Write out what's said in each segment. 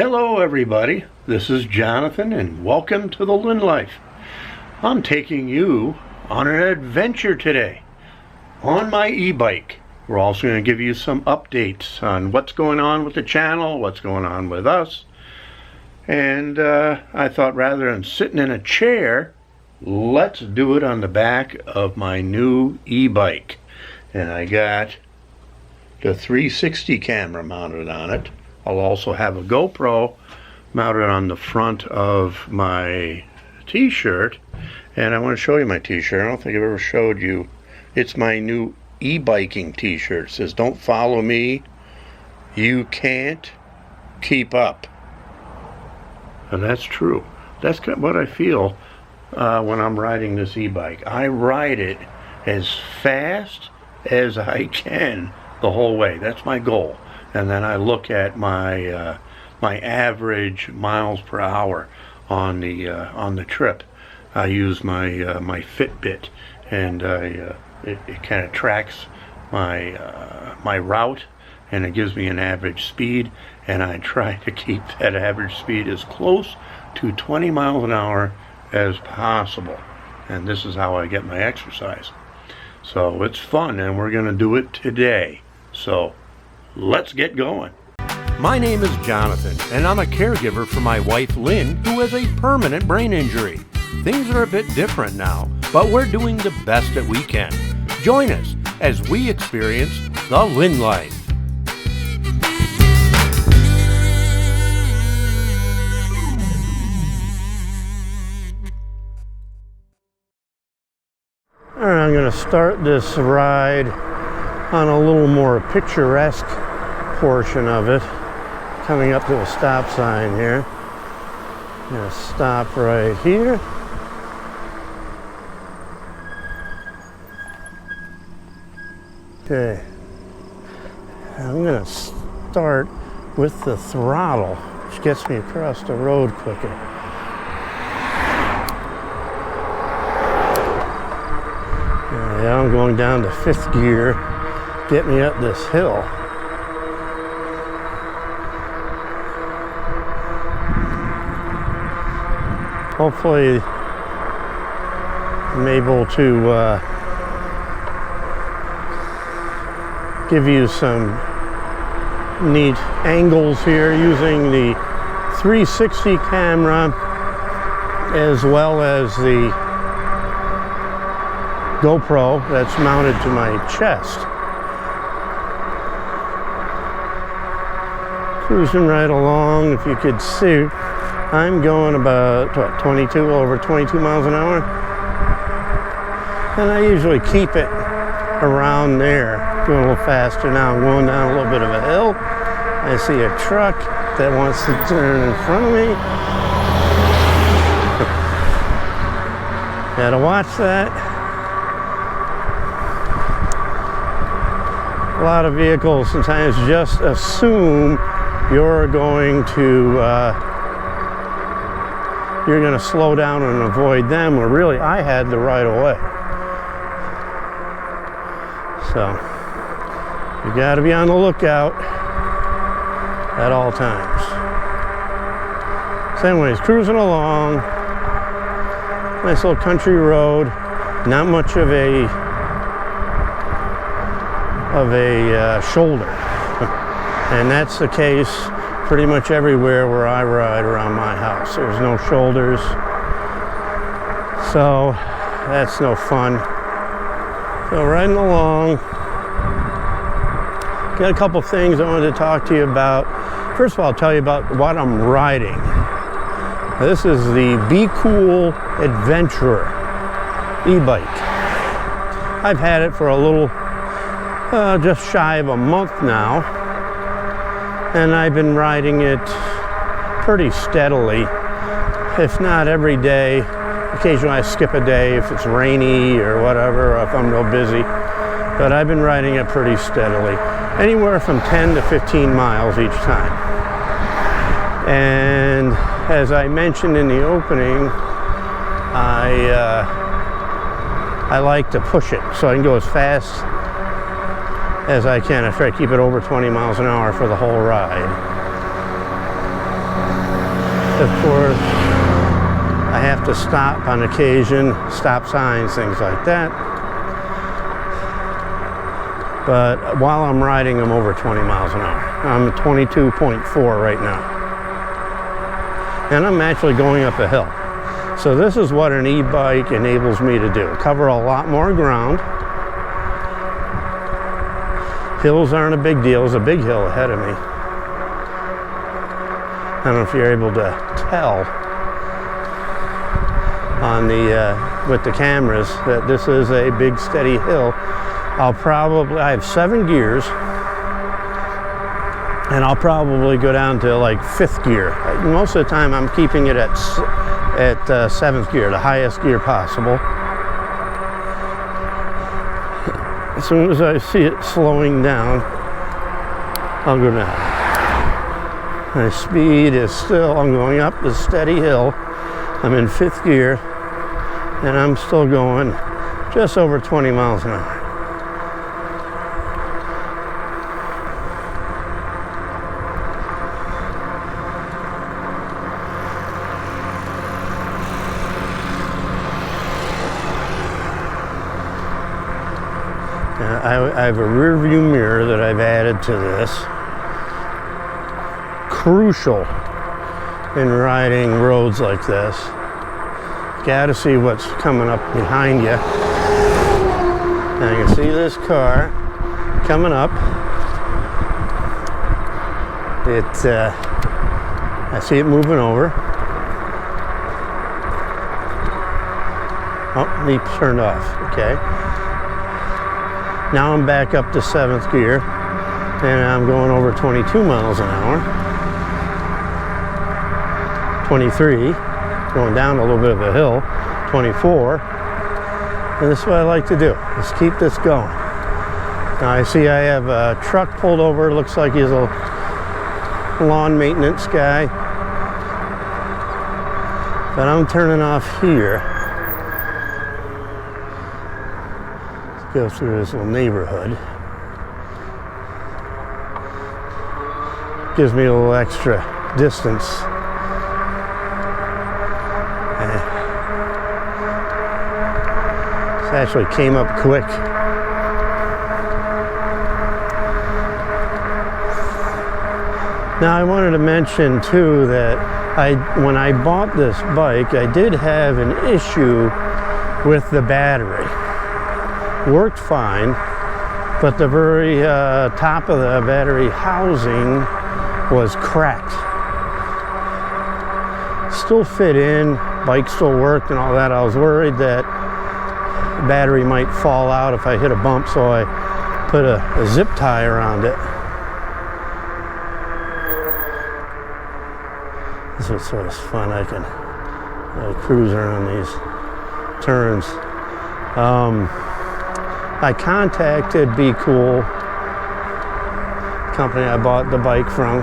Hello everybody, this is Jonathan and welcome to the Lynn Life. I'm taking you on an adventure today on my e-bike. We're also going to give you some updates on what's going on with the channel, what's going on with us. And I thought rather than sitting in a chair, let's do it on the back of my new e-bike. And I got the 360 camera mounted on it. I'll also have a GoPro mounted on the front of my t-shirt, and I want to show you my t-shirt. I don't think I've ever showed you. It's my new e-biking t-shirt. It says, "Don't follow me, you can't keep up." And that's true. That's what I feel when I'm riding this e-bike. I ride it as fast as I can the whole way. That's my goal. And then I look at my my average miles per hour on the trip. I use my my Fitbit, and it kind of tracks my route, and it gives me an average speed, and I try to keep that average speed as close to 20 miles an hour as possible. And this is how I get my exercise. So it's fun, and we're going to do it today. So let's get going. My name is Jonathan, and I'm a caregiver for my wife Lynn, who has a permanent brain injury. Things are a bit different now, but we're doing the best that we can. Join us as we experience the Lynn Life. All right, I'm going to start this ride on a little more picturesque portion of it, coming up to a stop sign here. I'm going to stop right here. Okay, I'm going to start with the throttle, which gets me across the road quicker. Yeah, I'm going down to 5th gear. Get me up this hill. Hopefully I'm able to give you some neat angles here using the 360 camera as well as the GoPro that's mounted to my chest. Cruising right along. If you could see, I'm going about over 22 miles an hour, and I usually keep it around there. Going a little faster now. I'm going down a little bit of a hill. I see a truck that wants to turn in front of me. Gotta watch that. A lot of vehicles sometimes just assume you're going to slow down and avoid them, or really I had the right of way. So you got to be on the lookout at all times. So anyways, cruising along, nice little country road, not much of a shoulder. And that's the case pretty much everywhere where I ride around my house. There's no shoulders, so that's no fun. So riding along, got a couple things I wanted to talk to you about. First of all, I'll tell you about what I'm riding. This is the Be Cool Adventurer e-bike. I've had it for a little, just shy of a month now, and I've been riding it pretty steadily, if not every day. Occasionally I skip a day if it's rainy or whatever, or if I'm real busy, but I've been riding it pretty steadily, anywhere from 10 to 15 miles each time. And as I mentioned in the opening, I like to push it so I can go as fast as I can. I try to keep it over 20 miles an hour for the whole ride. Of course, I have to stop on occasion, stop signs, things like that. But while I'm riding, I'm over 20 miles an hour. I'm at 22.4 right now. And I'm actually going up a hill. So this is what an e-bike enables me to do. Cover a lot more ground. Hills aren't a big deal. There's a big hill ahead of me. I don't know if you're able to tell on the with the cameras that this is a big steady hill. I have 7 gears, and I'll probably go down to like 5th gear. Most of the time I'm keeping it at 7th gear, the highest gear possible. As soon as I see it slowing down, I'll go down. My speed is still, I'm going up the steady hill. I'm in 5th gear, and I'm still going just over 20 miles an hour. I have a rear view mirror that I've added to this. Crucial in riding roads like this. Got to see what's coming up behind you. And I can see this car coming up. I see it moving over. Oh, he turned off. Okay. Now I'm back up to 7th gear, and I'm going over 22 miles an hour. 23, going down a little bit of a hill. 24, and this is what I like to do. Just keep this going. Now I see I have a truck pulled over. Looks like he's a lawn maintenance guy. But I'm turning off here. Go through this little neighborhood. Gives me a little extra distance. This actually came up quick. Now I wanted to mention too that when I bought this bike, I did have an issue with the battery. Worked fine, but the very top of the battery housing was cracked. Still fit in, bike still worked and all that. I was worried that the battery might fall out if I hit a bump, so I put a zip tie around it. This is sort of fun. I can cruise around these turns. I contacted Be Cool, company I bought the bike from.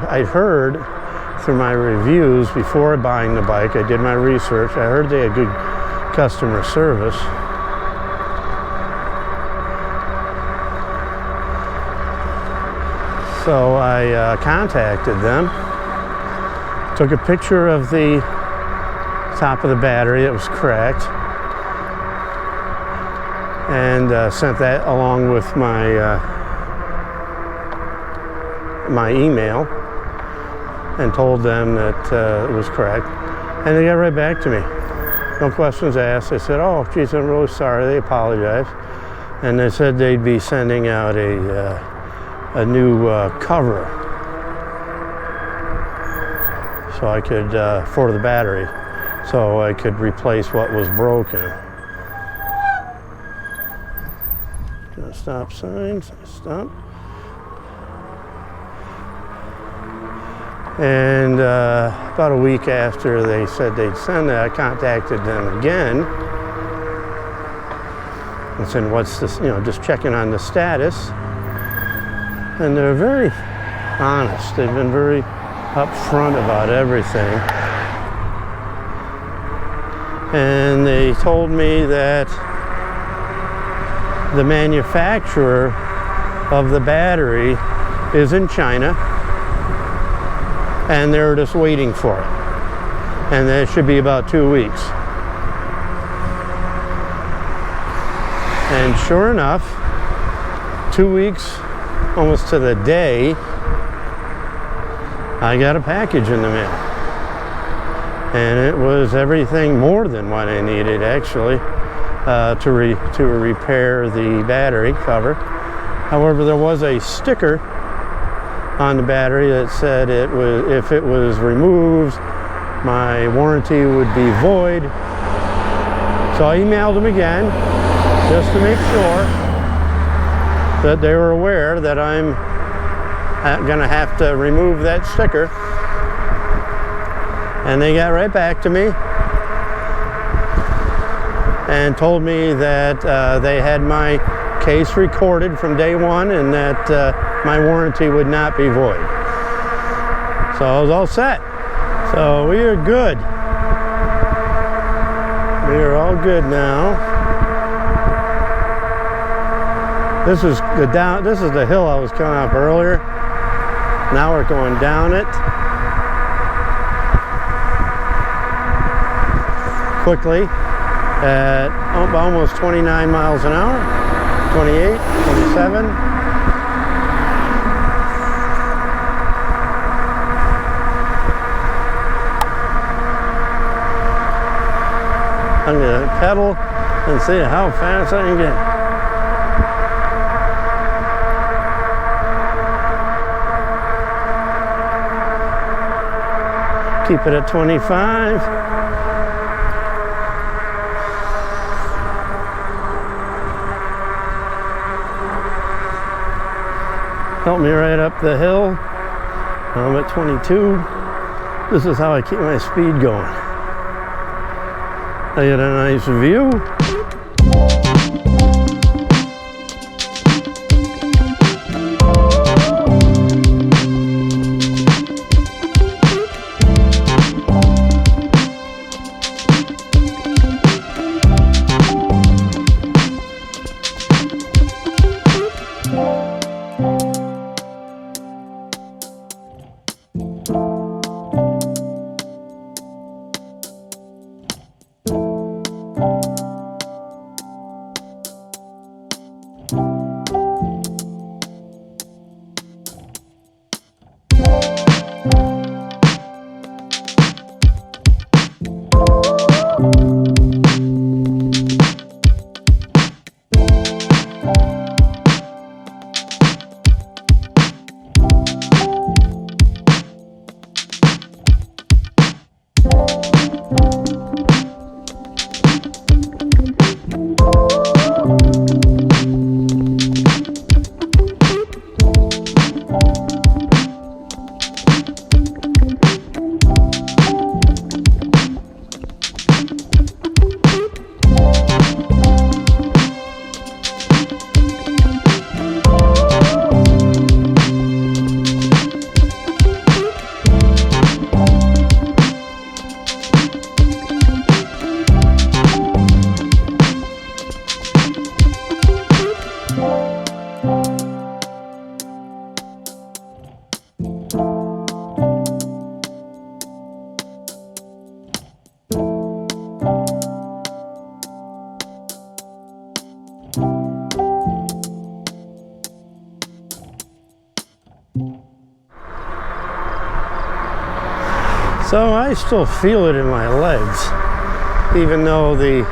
I'd heard through my reviews before buying the bike, I did my research, I heard they had good customer service. So I contacted them. Took a picture of the top of the battery that was cracked, and sent that along with my my email, and told them that it was cracked, and they got right back to me. No questions asked. They said, "Oh, geez, I'm really sorry." They apologized, and they said they'd be sending out a new cover. So I could, for the battery, so I could replace what was broken. Stop signs, stop. And about a week after they said they'd send that, I contacted them again and said, "What's this?" Just checking on the status. And they're very honest. They've been very upfront about everything, and they told me that the manufacturer of the battery is in China, and they're just waiting for it. And it should be about 2 weeks. And sure enough, 2 weeks, almost to the day, I got a package in the mail. And it was everything more than what I needed, actually, to repair the battery cover. However, there was a sticker on the battery that said if it was removed, my warranty would be void. So I emailed them again just to make sure that they were aware that I'm gonna have to remove that sticker. And they got right back to me and told me that they had my case recorded from day one and that my warranty would not be void. So I was all set. So we are good. We are all good now. This is the hill I was coming up earlier. Now we're going down it quickly at almost 29 miles an hour, 28, 27. I'm going to pedal and see how fast I can get. Keep it at 25. Help me right up the hill. I'm at 22. This is how I keep my speed going. I get a nice view. So I still feel it in my legs, even though the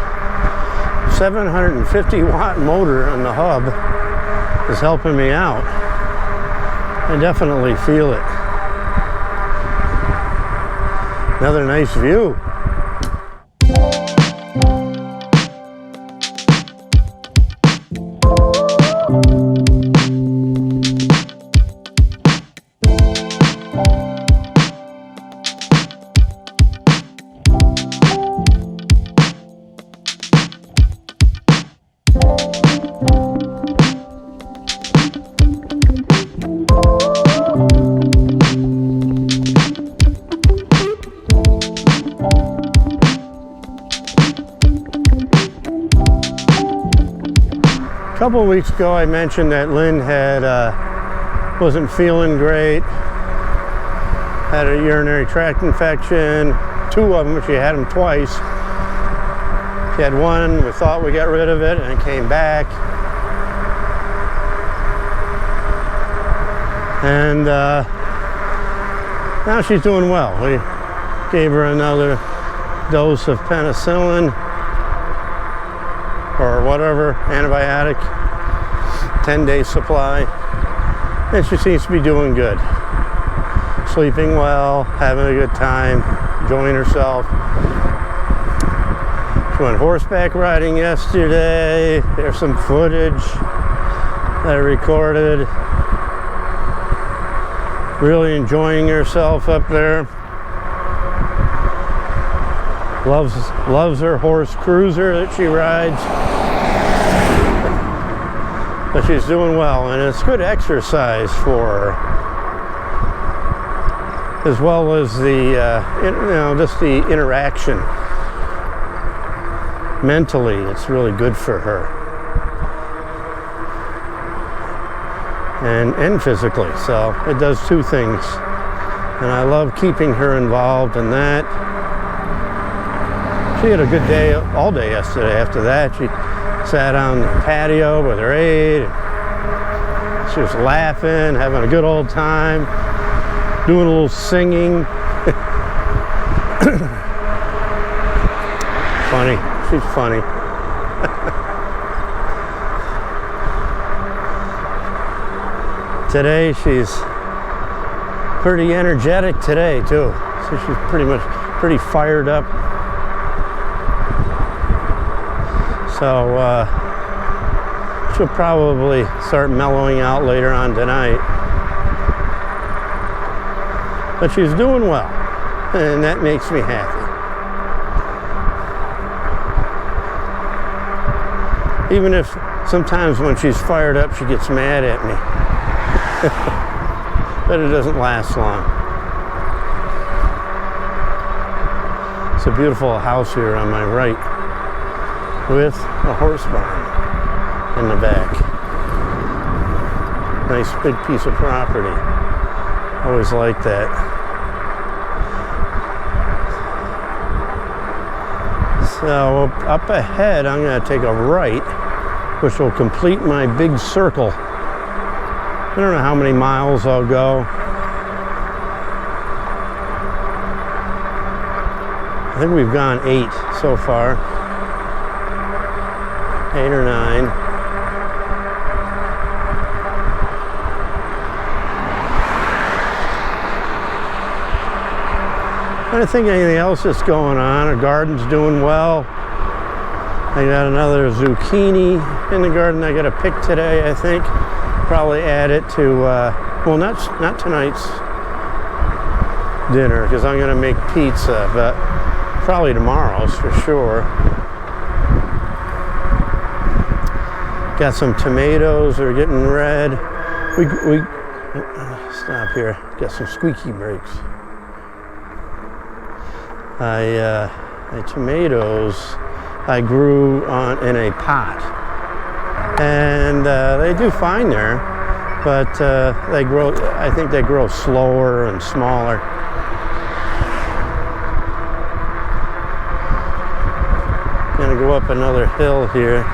750 watt motor on the hub is helping me out. I definitely feel it. Another nice view. couple of weeks ago I mentioned that Lynn wasn't feeling great, had a urinary tract infection, 2 of them. She had them twice. She had one, we thought we got rid of it, and it came back. And now she's doing well. We gave her another dose of penicillin or whatever, antibiotic, 10-day supply, and she seems to be doing good. Sleeping well, having a good time, enjoying herself. She went horseback riding yesterday. There's some footage that I recorded. Really enjoying herself up there. Loves her horse cruiser that she rides. But she's doing well, and it's good exercise for her, as well as the just the interaction. Mentally, it's really good for her, and physically. So it does 2 things, and I love keeping her involved in that. She had a good day all day yesterday. After that, she sat on the patio with her aide. She was laughing, having a good old time, doing a little singing. Funny. She's funny. Today she's pretty energetic today too. So she's pretty fired up. So she'll probably start mellowing out later on tonight. But she's doing well, and that makes me happy. Even if sometimes when she's fired up, she gets mad at me. But it doesn't last long. It's a beautiful house here on my right, with a horse barn in the back. Nice big piece of property. Always like that. So up ahead, I'm going to take a right, which will complete my big circle. I don't know how many miles I'll go. I think we've gone 8 so far. 8 or 9. I don't think anything else is going on. Our garden's doing well. I got another zucchini in the garden I got to pick today, I think. Probably add it to, well, not tonight's dinner, because I'm going to make pizza, but probably tomorrow's for sure. Got some tomatoes that are getting red. We stop here. Got some squeaky brakes. My tomatoes I grew in a pot, and they do fine there, but they grow. I think they grow slower and smaller. Gonna go up another hill here.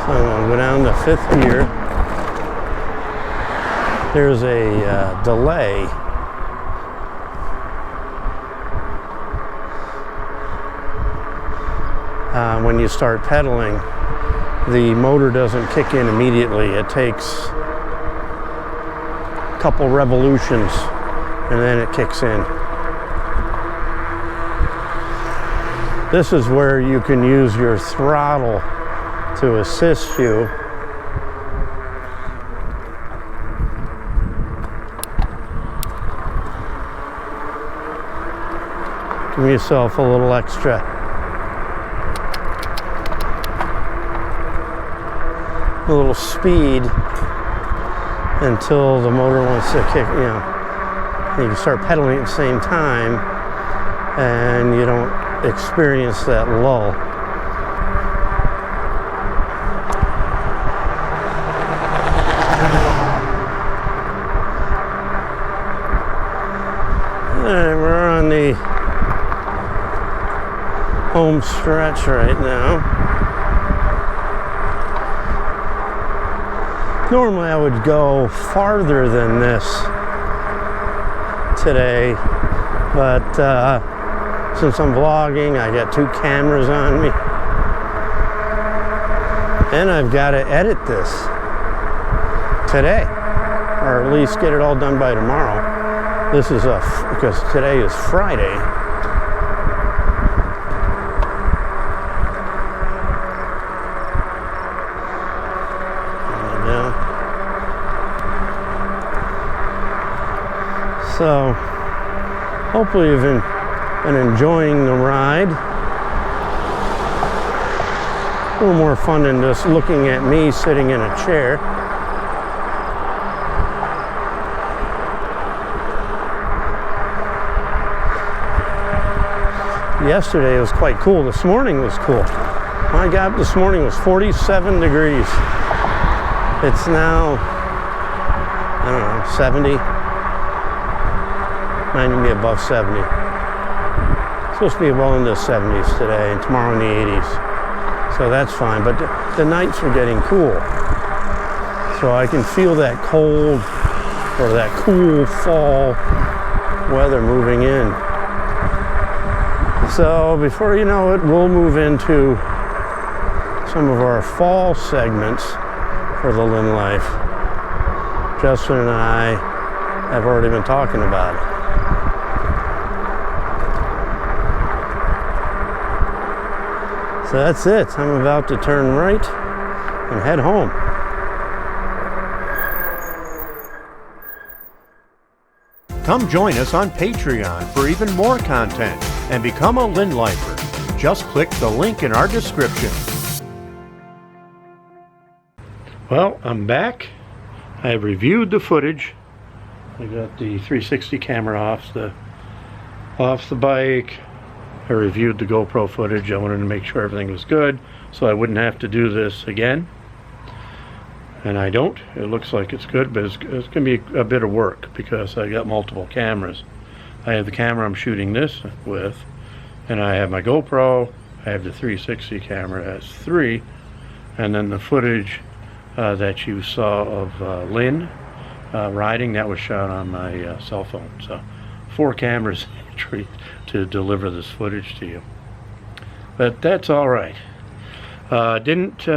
So I'm gonna go down to 5th gear. There's a delay. When you start pedaling, the motor doesn't kick in immediately. It takes a couple revolutions and then it kicks in. This is where you can use your throttle to assist you. Give yourself a little extra. A little speed until the motor wants to kick, you know, you can start pedaling at the same time and you don't experience that lull. Alright, we're on the home stretch right now. Normally I would go farther than this today, but since I'm vlogging, I got 2 cameras on me, and I've got to edit this today, or at least get it all done by tomorrow. This is because today is Friday. So, hopefully you've been enjoying the ride. A little more fun than just looking at me sitting in a chair. Yesterday was quite cool. This morning was cool. My God, this morning was 47 degrees. It's now, I don't know, 70. Might even be above 70. It's supposed to be well into the 70s today, and tomorrow in the 80s. So that's fine, but the nights are getting cool. So I can feel that cold or that cool fall weather moving in. So before you know it, we'll move into some of our fall segments for the Lynn Life. Justin and I have already been talking about it. So that's it. I'm about to turn right and head home. Come join us on Patreon for even more content and become a Lynn Lifer. Just click the link in our description. Well, I'm back. I have reviewed the footage. I got the 360 camera off the bike. I reviewed the GoPro footage. I wanted to make sure everything was good so I wouldn't have to do this again. And I don't. It looks like it's good, but it's going to be a bit of work because I got multiple cameras. I have the camera I'm shooting this with, and I have my GoPro. I have the 360 camera, that's 3, and then the footage that you saw of Lynn riding, that was shot on my cell phone. So 4 cameras to deliver this footage to you, but that's all right. Didn't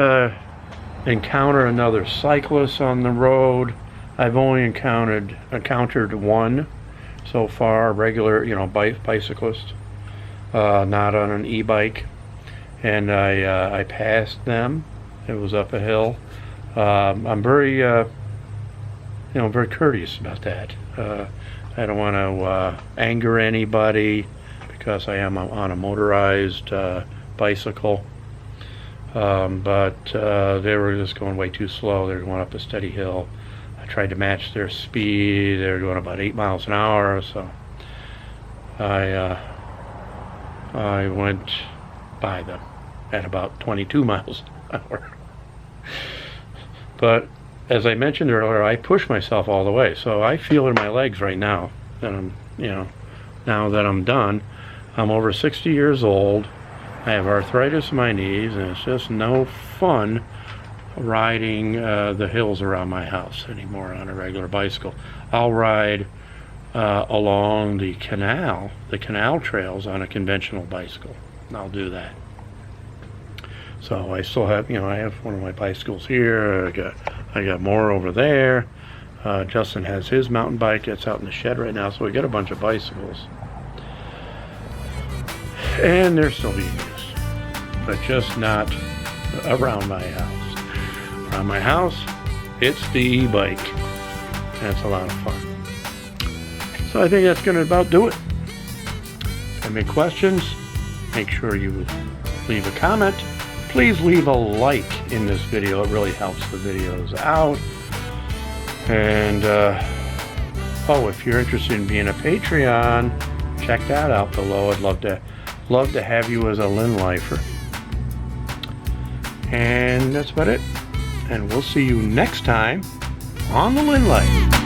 encounter another cyclist on the road. I've only encountered one so far, regular, you know, bicyclist, not on an e-bike, and I passed them. It was up a hill. I'm very very courteous about that. I don't want to anger anybody because I am on a motorized bicycle. But they were just going way too slow. They were going up a steady hill. I tried to match their speed. They were going about 8 miles an hour, so I went by them at about 22 miles an hour. But as I mentioned earlier, I push myself all the way, so I feel in my legs right now that I'm, now that I'm done. I'm over 60 years old. I have arthritis in my knees, and it's just no fun riding the hills around my house anymore on a regular bicycle. I'll ride along the canal trails on a conventional bicycle. I'll do that. So I still have, I have one of my bicycles here. I got more over there. Justin has his mountain bike that's out in the shed right now, so we got a bunch of bicycles. And they're still being used, but just not around my house. Around my house, it's the e-bike. That's a lot of fun. So I think that's going to about do it. Have any questions? Make sure you leave a comment. Please leave a like in this video. It really helps the videos out. And oh, if you're interested in being a Patreon, check that out below. I'd love to have you as a Lynn lifer. And that's about it. And we'll see you next time on the Lynn Life.